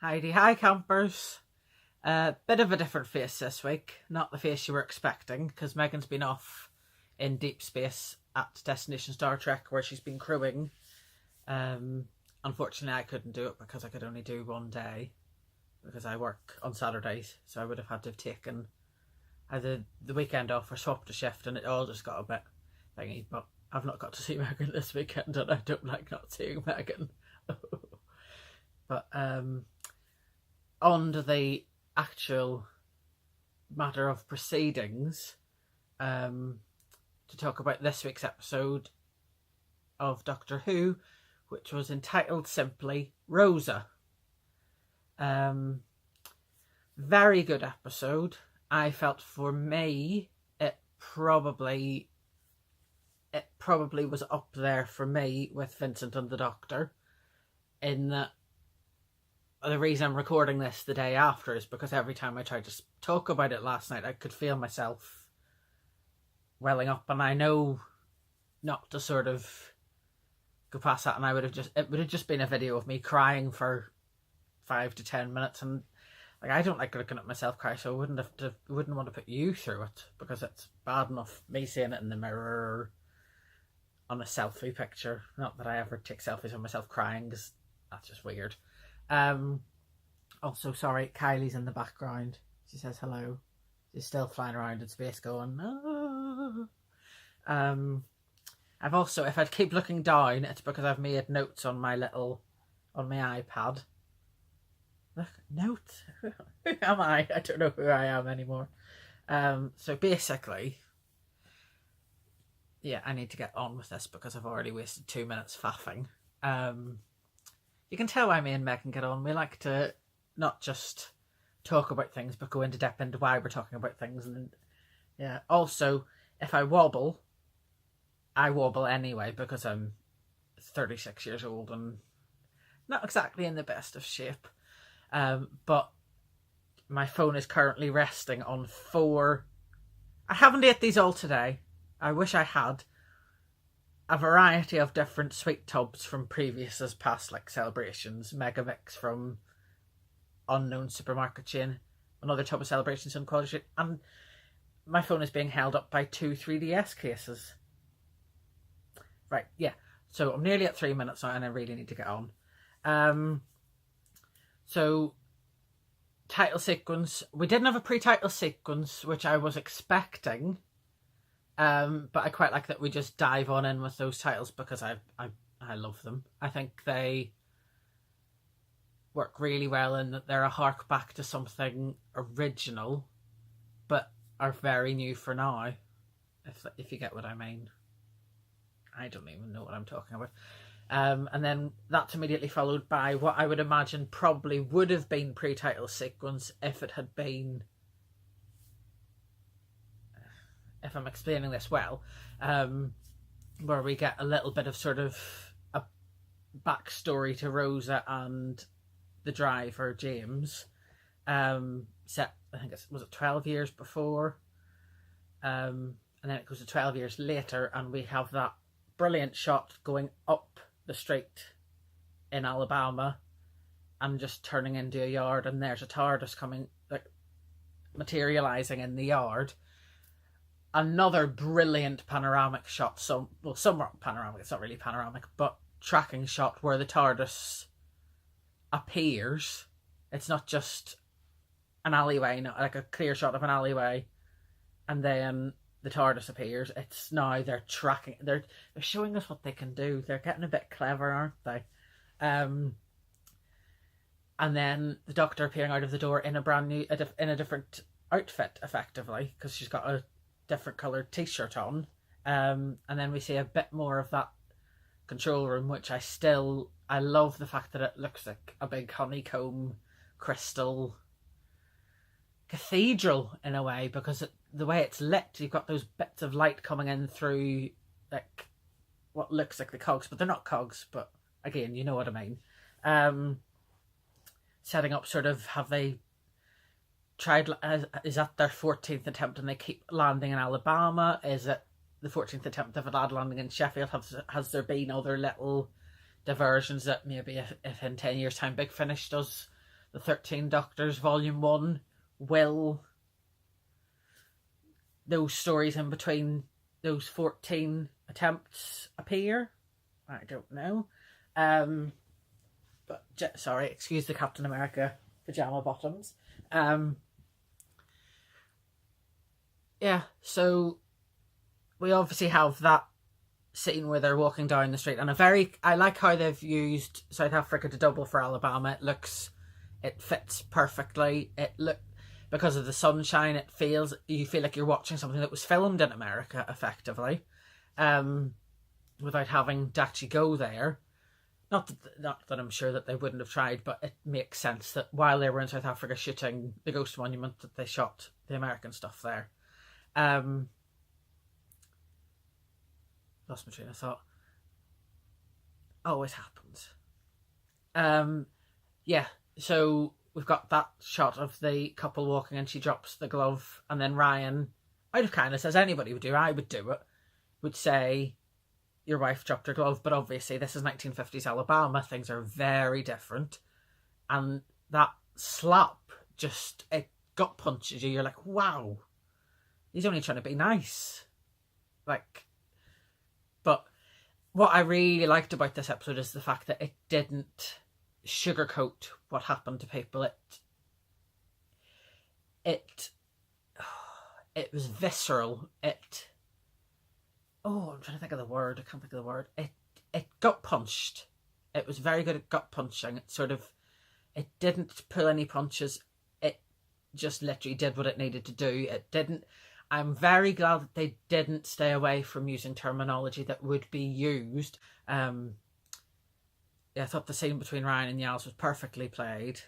Heidi, hi campers. Bit of a different face this week. Not the face you were expecting, because Megan's been off in deep space at Destination Star Trek where she's been crewing. Unfortunately, I couldn't do it because I could only do one day because I work on Saturdays, so I would have had to have taken either the weekend off or swapped a shift, and it all just got a bit thingy. But I've not got to see Megan this weekend, and I don't like not seeing Megan. But on to the actual matter of proceedings, to talk about this week's episode of Doctor Who, which was entitled simply Rosa. Very good episode. I felt for me it probably was up there for me with Vincent and the Doctor, in that the reason I'm recording this the day after is because every time I tried to talk about it last night, I could feel myself welling up, and I know not to sort of go past that, and it would have just been a video of me crying for 5 to 10 minutes, and like, I don't like looking at myself cry, so I wouldn't want to put you through it, because it's bad enough me seeing it in the mirror or on a selfie picture. Not that I ever take selfies of myself crying, because that's just weird. Also, sorry, Kylie's in the background. She says hello. She's still flying around in space going, oh. I've also, if I keep looking down, it's because I've made notes on my iPad. Look, notes. Who am I? I don't know who I am anymore. So basically, yeah, I need to get on with this because I've already wasted 2 minutes faffing. You can tell why me and Megan get on. We like to not just talk about things, but go into depth into why we're talking about things. And yeah, also, if I wobble anyway because I'm 36 years old and not exactly in the best of shape. But my phone is currently resting on 4. I haven't ate these all today. I wish I had. A variety of different sweet tubs from previous as past, like celebrations. Mega Mix from unknown supermarket chain. Another tub of celebrations and quality. And my phone is being held up by 2 3DS cases. Right, yeah. So I'm nearly at 3 minutes now and I really need to get on. So, title sequence. We didn't have a pre-title sequence, which I was expecting. But I quite like that we just dive on in with those titles because I love them. I think they work really well in that they're a hark back to something original, but are very new for now. If you get what I mean. I don't even know what I'm talking about. And then that's immediately followed by what I would imagine probably would have been pre-title sequence if it had been, if I'm explaining this well, where we get a little bit of sort of a backstory to Rosa and the driver, James, set, I think was it 12 years before, and then it goes to 12 years later, and we have that brilliant shot going up the street in Alabama and just turning into a yard, and there's a TARDIS coming, like, materializing in the yard. Another brilliant panoramic shot, somewhat panoramic, it's not really panoramic, but tracking shot where the TARDIS appears. It's not just an alleyway, not like a clear shot of an alleyway and then the TARDIS appears. It's now they're tracking, they're showing us what they can do. They're getting a bit clever, aren't they? And then the Doctor appearing out of the door in a brand new, in a different outfit, effectively, because she's got a different coloured t-shirt on. And then we see a bit more of that control room, which I love the fact that it looks like a big honeycomb crystal cathedral in a way, because the way it's lit, you've got those bits of light coming in through like what looks like the cogs, but they're not cogs, but again, you know what I mean. Setting up sort of, have they tried, is that their 14th attempt and they keep landing in Alabama? Is it the 14th attempt of a lad landing in Sheffield? Has there been other little diversions that maybe if in 10 years time Big Finish does the 13 Doctors Volume 1, will those stories in between those 14 attempts appear? I don't know. But sorry, excuse the Captain America pajama bottoms. Yeah, so we obviously have that scene where they're walking down the street, and I like how they've used South Africa to double for Alabama. It fits perfectly. Because of the sunshine, you feel like you're watching something that was filmed in America, effectively, without having to actually go there. Not that I'm sure that they wouldn't have tried, but it makes sense that while they were in South Africa shooting the Ghost Monument, that they shot the American stuff there. Lost my train of thought. Always happens. Yeah, so we've got that shot of the couple walking and she drops the glove, and then Ryan, out of kindness, as anybody would do, I would do it, would say, your wife dropped her glove, but obviously this is 1950s Alabama, things are very different, and that slap it gut punches you. You're like, wow, he's only trying to be nice. But what I really liked about this episode is the fact that it didn't sugarcoat what happened to people. It was visceral. I'm trying to think of the word. I can't think of the word. It gut punched. It was very good at gut punching. It didn't pull any punches. It just literally did what it needed to do. I'm very glad that they didn't stay away from using terminology that would be used. I thought the scene between Ryan and Yaz was perfectly played.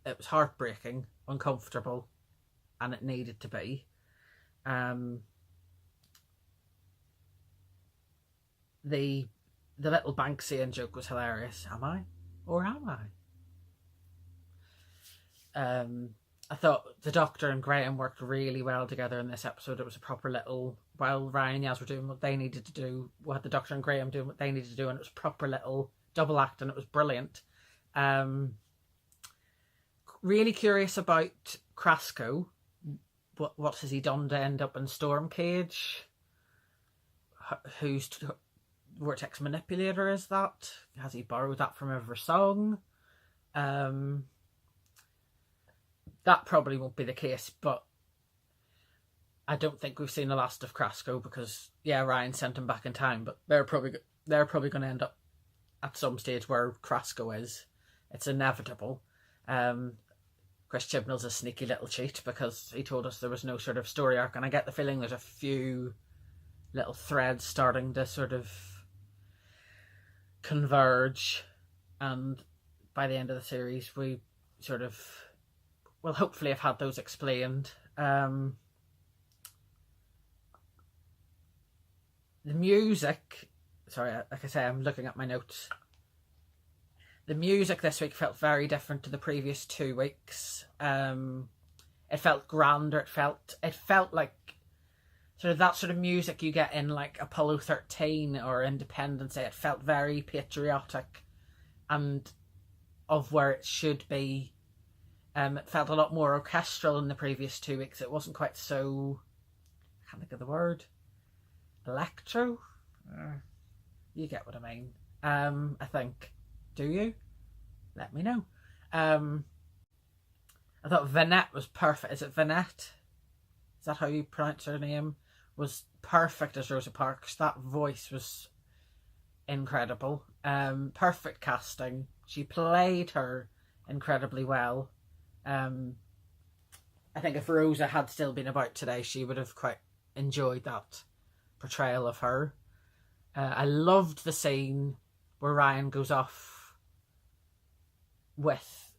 It was heartbreaking, uncomfortable, and it needed to be. The little Banksian joke was hilarious. Am I? Or am I? I thought the Doctor and Graham worked really well together in this episode. It was a proper little, while Ryan and Yaz were doing what they needed to do, we had the Doctor and Graham doing what they needed to do, and it was a proper little double act, and it was brilliant. Really curious about Krasko. What has he done to end up in Stormcage? Whose vortex manipulator is that? Has he borrowed that from Ever Song? That probably won't be the case, but I don't think we've seen the last of Krasko because, yeah, Ryan sent him back in time, but they're probably going to end up at some stage where Krasko is. It's inevitable. Chris Chibnall's a sneaky little cheat because he told us there was no sort of story arc, and I get the feeling there's a few little threads starting to sort of converge, and by the end of the series we sort of will hopefully have had those explained. The music, sorry, like I say, I'm looking at my notes. The music this week felt very different to the previous 2 weeks. It felt grander. It felt like sort of that sort of music you get in like Apollo 13 or Independence Day. It felt very patriotic and of where it should be. It felt a lot more orchestral in the previous 2 weeks. It wasn't quite so, I can't think of the word, electro? You get what I mean. I think. Do you? Let me know. I thought Vanette was perfect. Is it Vanette? Is that how you pronounce her name? Was perfect as Rosa Parks. That voice was incredible. Perfect casting. She played her incredibly well. I think if Rosa had still been about today, she would have quite enjoyed that portrayal of her. I loved the scene where Ryan goes off with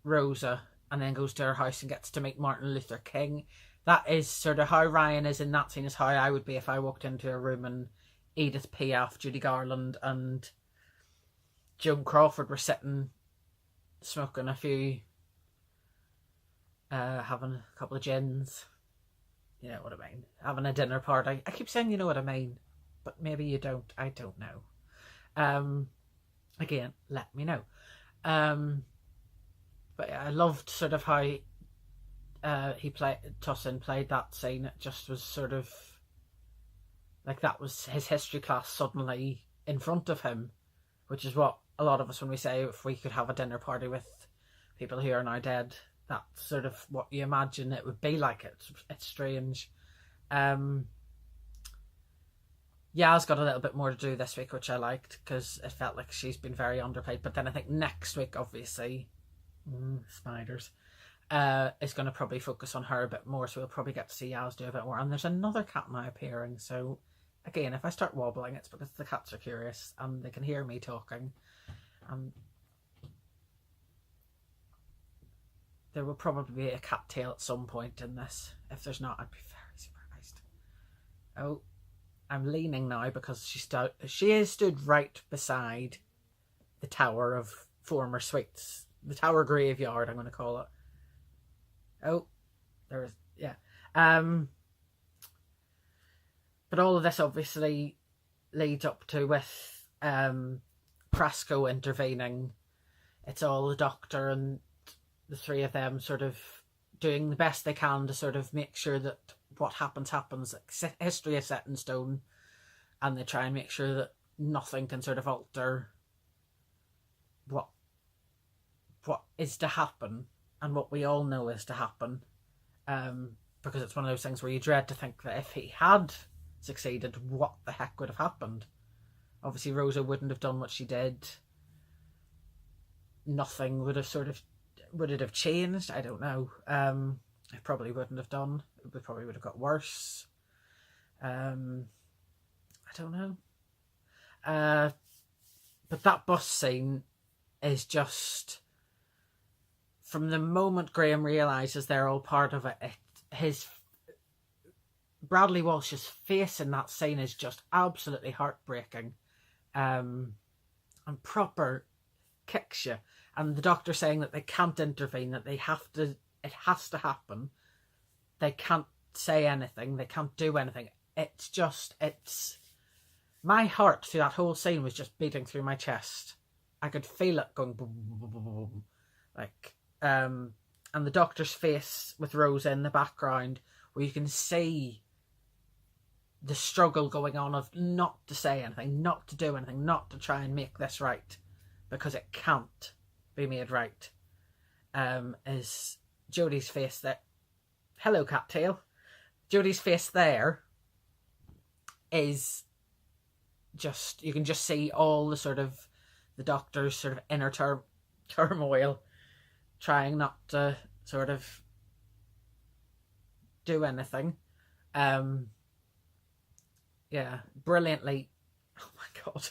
Rosa and then goes to her house and gets to meet Martin Luther King. That is sort of how Ryan is in that scene, is how I would be if I walked into a room and Edith Piaf, Judy Garland and Joan Crawford were sitting smoking a few, having a couple of gins. You know what I mean? Having a dinner party. I keep saying you know what I mean, but maybe you don't. I don't know. Again, let me know. But yeah, I loved sort of how Tussin played that scene. It just was sort of like that was his history class suddenly in front of him, which is what a lot of us, when we say if we could have a dinner party with people who are now dead, that's sort of what you imagine it would be like. It's strange. Yaz got a little bit more to do this week, which I liked, because it felt like she's been very underplayed. But then I think next week, obviously, spiders, is going to probably focus on her a bit more, so we'll probably get to see Yaz do a bit more. And there's another cat now appearing, so again, if I start wobbling, it's because the cats are curious and they can hear me talking. And there will probably be a cat tail at some point in this. If there's not, I'd be very surprised. Oh, I'm leaning now because she is stood right beside the Tower of Former Sweets. The Tower Graveyard, I'm going to call it. Oh, there is, yeah. But all of this obviously leads up to with Prasco intervening. It's all the Doctor and the three of them sort of doing the best they can to sort of make sure that what happens. History is set in stone, and they try and make sure that nothing can sort of alter what is to happen and what we all know is to happen, because it's one of those things where you dread to think that if he had succeeded, what the heck would have happened. Obviously Rosa wouldn't have done what she did. Nothing would it have changed? I don't know. It probably wouldn't have done. It probably would have got worse. I don't know. But that bus scene is just, from the moment Graham realises they're all part of it, Bradley Walsh's face in that scene is just absolutely heartbreaking, and proper kicks you. And the Doctor saying that they can't intervene, that it has to happen. They can't say anything, they can't do anything. My heart through that whole scene was just beating through my chest. I could feel it going boom, boom, boom, boom, boom. Like, and the Doctor's face with Rosa in the background, where you can see the struggle going on of not to say anything, not to do anything, not to try and make this right, because it can't be made right. Is Jodie's face that, hello Cattail, Jodie's face there is just, you can just see all the sort of, the Doctor's sort of inner turmoil, trying not to sort of do anything. Yeah, brilliantly, oh my god,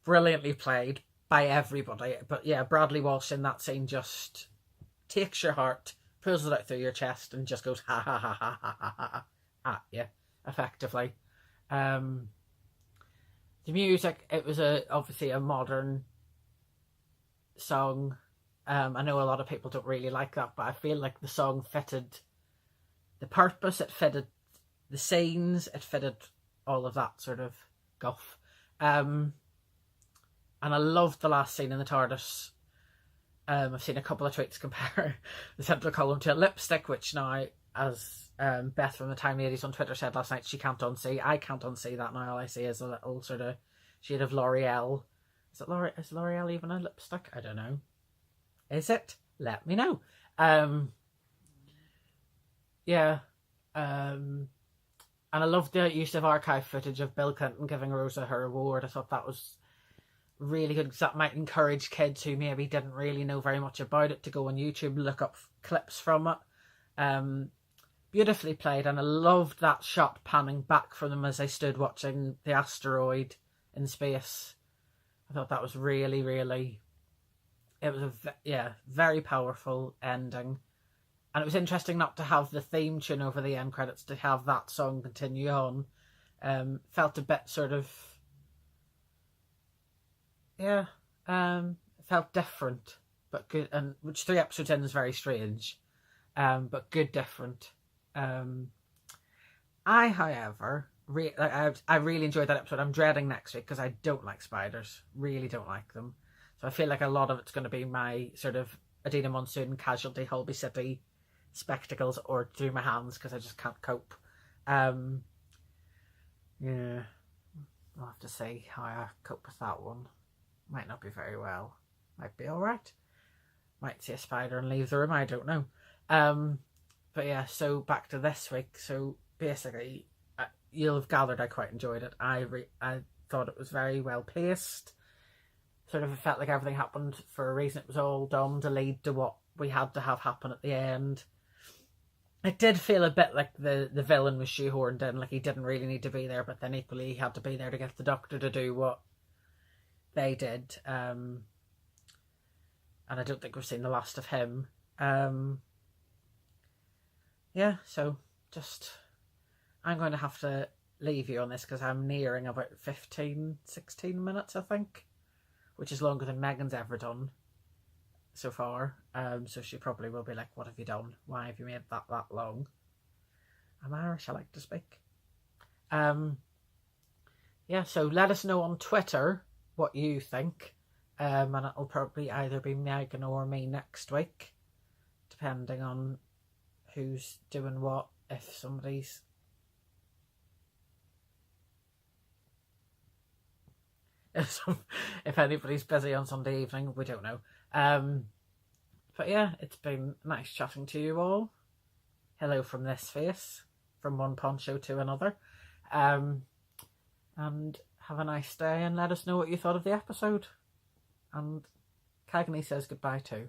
brilliantly played by everybody. But yeah, Bradley Walsh in that scene just takes your heart, pulls it out through your chest, and just goes ha ha ha ha ha ha ha at you, effectively. The music, it was obviously a modern song. I know a lot of people don't really like that, but I feel like the song fitted the purpose, it fitted the scenes, it fitted all of that sort of guff. And I loved the last scene in the TARDIS. I've seen a couple of tweets compare the central column to a lipstick, which now, as Beth from the Time Ladies on Twitter said last night, she can't unsee. I can't unsee that now. All I see is a little sort of shade of L'Oreal. Is L'Oreal even a lipstick? I don't know. Is it? Let me know. Yeah. And I loved the use of archive footage of Bill Clinton giving Rosa her award. I thought that was really good, because that might encourage kids who maybe didn't really know very much about it to go on YouTube, look up clips from it. Beautifully played, and I loved that shot panning back from them as they stood watching the asteroid in space. I thought that was really, really, it was very powerful ending. And it was interesting not to have the theme tune over the end credits, to have that song continue on. Felt a bit sort of, felt different, but good, and which 3 episodes in is very strange, but good different. I, however, I really enjoyed that episode. I'm dreading next week because I don't like spiders, really don't like them. So I feel like a lot of it's going to be my sort of Adina Monsoon Casualty Holby City spectacles or through my hands because I just can't cope. Yeah, I'll have to see how I cope with that one. Might not be very well. Might be alright. Might see a spider and leave the room, I don't know. But yeah, so back to this week. So basically, you'll have gathered I quite enjoyed it. I thought it was very well paced. Sort of felt like everything happened for a reason. It was all done to lead to what we had to have happen at the end. It did feel a bit like the villain was shoehorned in, like he didn't really need to be there, but then equally he had to be there to get the Doctor to do what they did. And I don't think we've seen the last of him. Yeah, so just I'm going to have to leave you on this because I'm nearing about 15, 16 minutes, I think, which is longer than Megan's ever done so far. So she probably will be like, what have you done? Why have you made that long? I'm Irish, I like to speak. Yeah, so let us know on Twitter what you think. And it'll probably either be Megan or me next week, depending on who's doing what. If anybody's busy on Sunday evening, we don't know. But yeah, it's been nice chatting to you all. Hello from this face, from one poncho to another. And have a nice day and let us know what you thought of the episode. And Cagney says goodbye too.